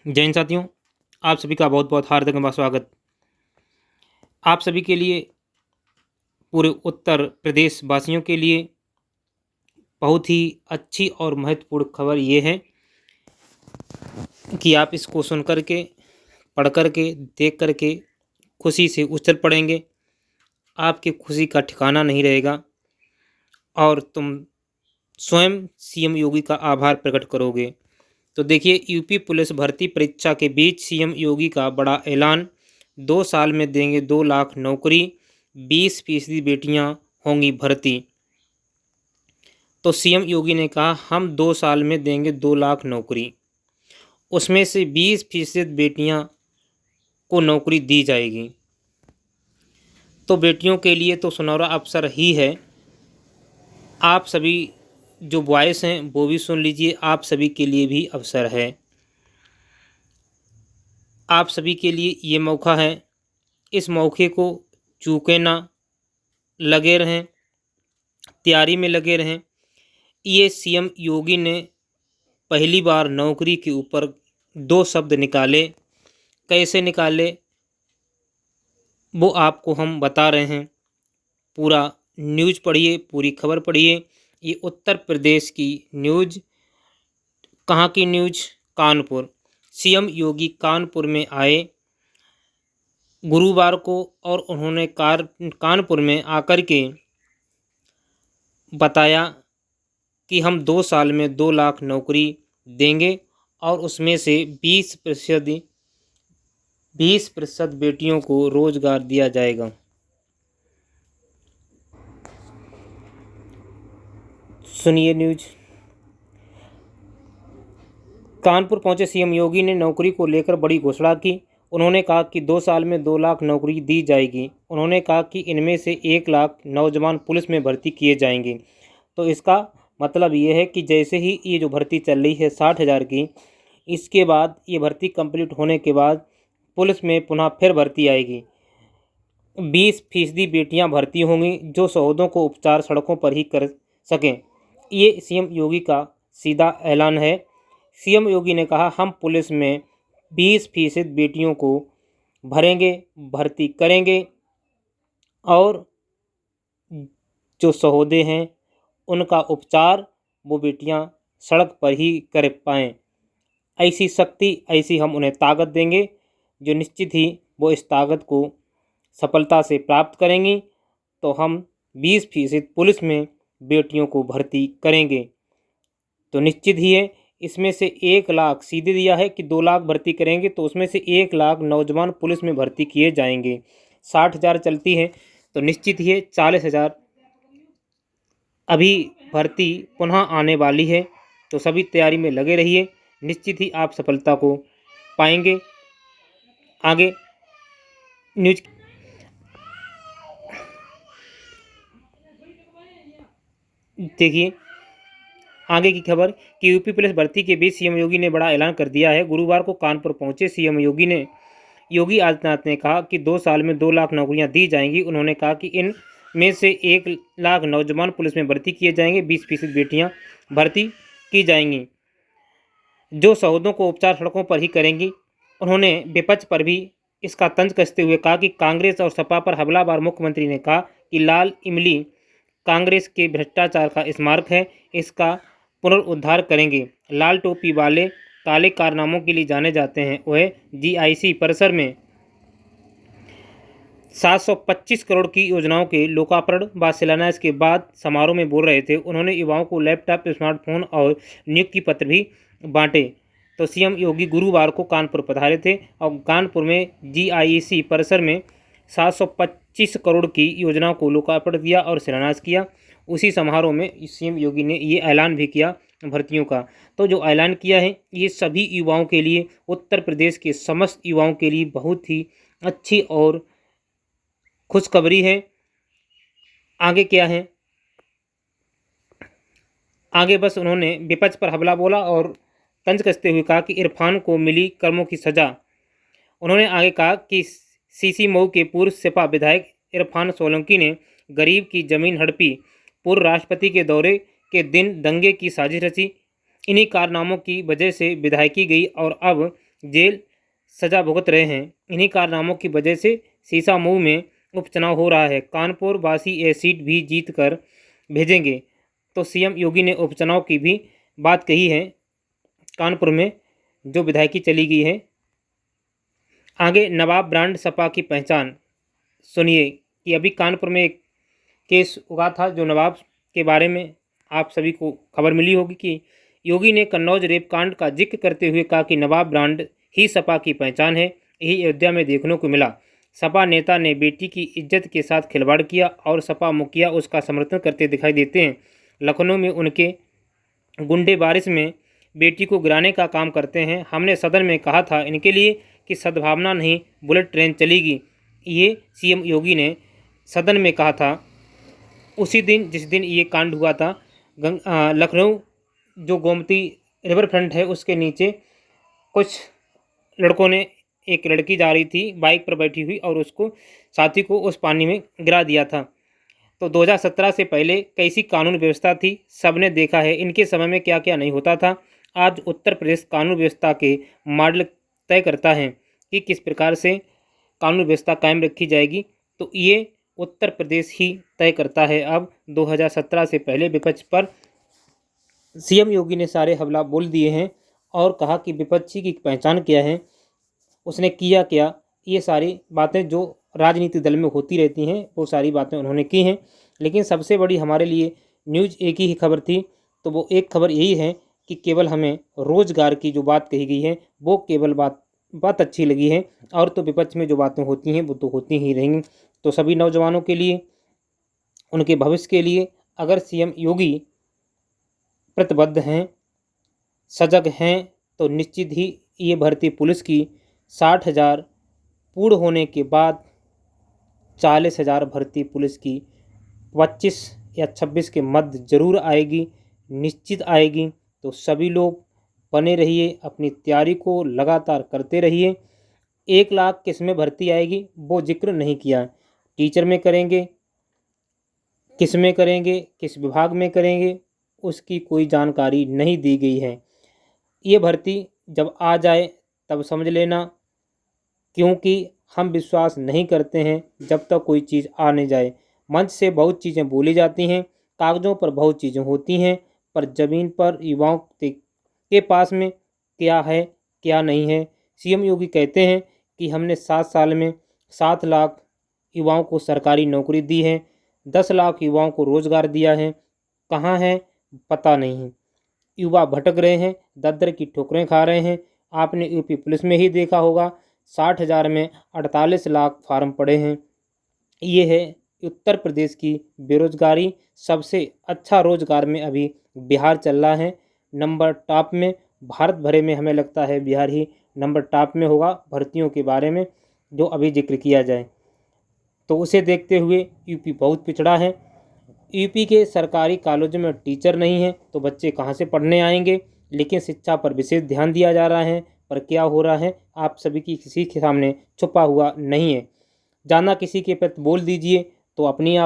जय हिंद साथियों, आप सभी का बहुत बहुत हार्दिक स्वागत। आप सभी के लिए, पूरे उत्तर प्रदेश वासियों के लिए बहुत ही अच्छी और महत्वपूर्ण खबर ये है कि आप इसको सुन कर के, पढ़ कर के, देख कर के खुशी से उछल पड़ेंगे। आपकी खुशी का ठिकाना नहीं रहेगा और तुम स्वयं सीएम योगी का आभार प्रकट करोगे। तो देखिए, यूपी पुलिस भर्ती परीक्षा के बीच सीएम योगी का बड़ा ऐलान। 2 साल में देंगे 2 लाख नौकरी, 20% बेटियां होंगी भर्ती। तो सीएम योगी ने कहा हम 2 साल में देंगे 2 लाख नौकरी, उसमें से 20% बेटियां को नौकरी दी जाएगी। तो बेटियों के लिए तो सुनहरा अवसर ही है। आप सभी जो बॉयज़ हैं वो भी सुन लीजिए, आप सभी के लिए भी अवसर है। आप सभी के लिए ये मौका है, इस मौके को चूके ना, लगे रहें, तैयारी में लगे रहें। ये सीएम योगी ने पहली बार नौकरी के ऊपर 2 शब्द निकाले। कैसे निकाले वो आपको हम बता रहे हैं। पूरा न्यूज़ पढ़िए, पूरी खबर पढ़िए। ये उत्तर प्रदेश की न्यूज़। कहाँ की न्यूज़? कानपुर। सीएम योगी कानपुर में आए गुरुवार को और उन्होंने कानपुर में आकर के बताया कि हम 2 साल में 2 लाख नौकरी देंगे और उसमें से 20% बेटियों को रोजगार दिया जाएगा। सुनिए न्यूज़। कानपुर पहुंचे सीएम योगी ने नौकरी को लेकर बड़ी घोषणा की। उन्होंने कहा कि 2 साल में 2 लाख नौकरी दी जाएगी। उन्होंने कहा कि इनमें से 1 लाख नौजवान पुलिस में भर्ती किए जाएंगे। तो इसका मतलब ये है कि जैसे ही ये जो भर्ती चल रही है 60,000 की, इसके बाद ये भर्ती कंप्लीट होने के बाद पुलिस में पुनः फिर भर्ती आएगी। 20% बेटियां भर्ती होंगी जो शहीदों को उपचार सड़कों पर ही कर सकें। ये सीएम योगी का सीधा ऐलान है। सीएम योगी ने कहा हम पुलिस में 20% बेटियों को भरेंगे, भर्ती करेंगे और जो शहीद हैं उनका उपचार वो बेटियां सड़क पर ही कर पाएँ। ऐसी शक्ति, ऐसी हम उन्हें ताकत देंगे जो निश्चित ही वो इस ताकत को सफलता से प्राप्त करेंगी। तो हम 20% पुलिस में बेटियों को भर्ती करेंगे। तो निश्चित ही है, इसमें से 1 लाख सीधे दिया है कि 2 लाख भर्ती करेंगे, तो उसमें से 1 लाख नौजवान पुलिस में भर्ती किए जाएंगे। 60,000 चलती है तो निश्चित ही है 40,000 अभी भर्ती पुनः आने वाली है। तो सभी तैयारी में लगे रहिए, निश्चित ही आप सफलता को पाएंगे। आगे न्यूज देखिए, आगे की खबर कि यूपी पुलिस भर्ती के बीच सीएम योगी ने बड़ा ऐलान कर दिया है। गुरुवार को कानपुर पहुंचे सीएम योगी आदित्यनाथ ने कहा कि 2 साल में 2 लाख नौकरियां दी जाएंगी। उन्होंने कहा कि इन में से 1 लाख नौजवान पुलिस में भर्ती किए जाएंगे, 20% बेटियां भर्ती की जाएंगी जो शहीदों को उपचार सड़कों पर ही करेंगी। उन्होंने विपक्ष पर भी इसका तंज कसते हुए कहा कि कांग्रेस और सपा पर हमलावर मुख्यमंत्री ने कहा कि लाल इमली कांग्रेस के भ्रष्टाचार का स्मारक है, इसका पुनरुद्धार करेंगे। लाल टोपी वाले काले कारनामों के लिए जाने जाते हैं। वह जीआईसी परिसर में 725 करोड़ की योजनाओं के लोकार्पण व शिलान्यास के बाद समारोह में बोल रहे थे। उन्होंने युवाओं को लैपटॉप, स्मार्टफोन और नियुक्ति पत्र भी बांटे। तो सीएम योगी गुरुवार को कानपुर पधारे थे और कानपुर में जीआईसी परिसर में 725 करोड़ की योजनाओं को लोकार्पण किया और शिलान्यास किया। उसी समारोह में सीएम योगी ने ये ऐलान भी किया भर्तियों का। तो जो ऐलान किया है ये सभी युवाओं के लिए, उत्तर प्रदेश के समस्त युवाओं के लिए बहुत ही अच्छी और खुशखबरी है। आगे क्या है? आगे बस उन्होंने विपक्ष पर हमला बोला और तंज कसते हुए कहा कि इरफान को मिली कर्मों की सजा। उन्होंने आगे कहा कि सीसी मऊ के पूर्व सपा विधायक इरफान सोलंकी ने गरीब की जमीन हड़पी, पूर्व राष्ट्रपति के दौरे के दिन दंगे की साजिश रची। इन्हीं कारनामों की वजह से विधायकी गई और अब जेल सजा भुगत रहे हैं। इन्हीं कारनामों की वजह से सीसामऊ में उपचुनाव हो रहा है। कानपुर वासी ये सीट भी जीत कर भेजेंगे। तो सीएम योगी ने उपचुनाव की भी बात कही है। कानपुर में जो विधायकी चली गई है। आगे नवाब ब्रांड सपा की पहचान सुनिए कि अभी कानपुर में एक केस हुआ था जो नवाब के बारे में आप सभी को खबर मिली होगी कि योगी ने कन्नौज रेप कांड का जिक्र करते हुए कहा कि नवाब ब्रांड ही सपा की पहचान है। यही अयोध्या में देखने को मिला। सपा नेता ने बेटी की इज्जत के साथ खिलवाड़ किया और सपा मुखिया उसका समर्थन करते दिखाई देते हैं। लखनऊ में उनके गुंडे बारिश में बेटी को गिराने का काम करते हैं। हमने सदन में कहा था इनके लिए कि सद्भावना नहीं बुलेट ट्रेन चलेगी। ये सीएम योगी ने सदन में कहा था उसी दिन जिस दिन ये कांड हुआ था। लखनऊ जो गोमती रिवर फ्रंट है उसके नीचे कुछ लड़कों ने एक लड़की जा रही थी बाइक पर बैठी हुई और उसको साथी को उस पानी में गिरा दिया था। तो 2017 से पहले कैसी कानून व्यवस्था थी सबने देखा है। इनके समय में क्या क्या नहीं होता था। आज उत्तर प्रदेश कानून व्यवस्था के मॉडल तय करता है कि किस प्रकार से कानून व्यवस्था कायम रखी जाएगी। तो ये उत्तर प्रदेश ही तय करता है। अब 2017 से पहले विपक्ष पर सीएम योगी ने सारे हमला बोल दिए हैं और कहा कि विपक्षी की पहचान क्या है, उसने किया क्या। ये सारी बातें जो राजनीतिक दल में होती रहती हैं वो सारी बातें उन्होंने की हैं। लेकिन सबसे बड़ी हमारे लिए न्यूज़ एक ही खबर थी। तो वो एक खबर यही है कि केवल हमें रोज़गार की जो बात कही गई है वो केवल बात अच्छी लगी है। और तो विपक्ष में जो बातें होती हैं वो तो होती ही रहेंगी। तो सभी नौजवानों के लिए, उनके भविष्य के लिए अगर सीएम योगी प्रतिबद्ध हैं, सजग हैं, तो निश्चित ही ये भर्ती पुलिस की 60,000 पूर्ण होने के बाद 40,000 भर्ती पुलिस की 25 या 26 के मध्य जरूर आएगी, निश्चित आएगी। तो सभी लोग बने रहिए, अपनी तैयारी को लगातार करते रहिए। 1 लाख किस में भर्ती आएगी वो जिक्र नहीं किया। टीचर में करेंगे, किस में करेंगे, किस विभाग में करेंगे, उसकी कोई जानकारी नहीं दी गई है। ये भर्ती जब आ जाए तब समझ लेना, क्योंकि हम विश्वास नहीं करते हैं जब तक कोई चीज़ आ नहीं जाए। मंच से बहुत चीज़ें बोली जाती हैं, कागज़ों पर बहुत चीज़ें होती हैं, पर ज़मीन पर युवाओं के पास में क्या है क्या नहीं है। सीएम योगी कहते हैं कि हमने 7 साल में 7 लाख युवाओं को सरकारी नौकरी दी है, 10 लाख युवाओं को रोज़गार दिया है। कहाँ है पता नहीं। युवा भटक रहे हैं, दर की ठोकरें खा रहे हैं। आपने यूपी पुलिस में ही देखा होगा 60,000 में 48 लाख फार्म पड़े हैं। ये है उत्तर प्रदेश की बेरोजगारी। सबसे अच्छा रोजगार में अभी बिहार चल रहा है नंबर टॉप में। भारत भरे में हमें लगता है बिहार ही नंबर टॉप में होगा भर्तियों के बारे में जो अभी जिक्र किया जाए। तो उसे देखते हुए यूपी बहुत पिछड़ा है। यूपी के सरकारी कॉलेजों में टीचर नहीं है तो बच्चे कहाँ से पढ़ने आएंगे। लेकिन शिक्षा पर विशेष ध्यान दिया जा रहा है, पर क्या हो रहा है आप सभी की किसी के सामने छुपा हुआ नहीं है। जाना किसी के प्रति बोल दीजिए तो अपनी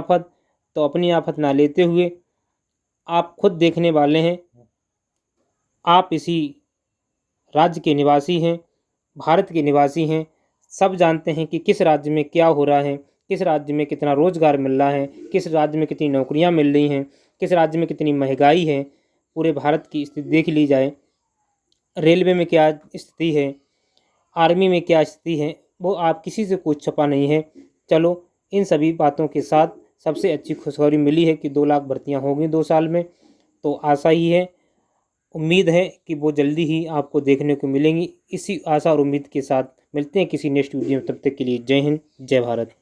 आफत ना लेते हुए आप खुद देखने वाले हैं। आप इसी राज्य के निवासी हैं, भारत के निवासी हैं। सब जानते हैं कि किस राज्य में क्या हो रहा है, किस राज्य में कितना रोज़गार मिल रहा है, किस राज्य में कितनी नौकरियां मिल रही हैं, किस राज्य में कितनी महंगाई है। पूरे भारत की स्थिति देख ली जाए, रेलवे में क्या स्थिति है, आर्मी में क्या स्थिति है, वो आप किसी से कुछ छुपा नहीं है। चलो इन सभी बातों के साथ सबसे अच्छी खुशखबरी मिली है कि 2 लाख भर्तियां होंगी 2 साल में। तो आशा ही है, उम्मीद है कि वो जल्दी ही आपको देखने को मिलेंगी। इसी आशा और उम्मीद के साथ मिलते हैं किसी नेक्स्ट वीडियो में। तब तक के लिए जय हिंद, जय भारत।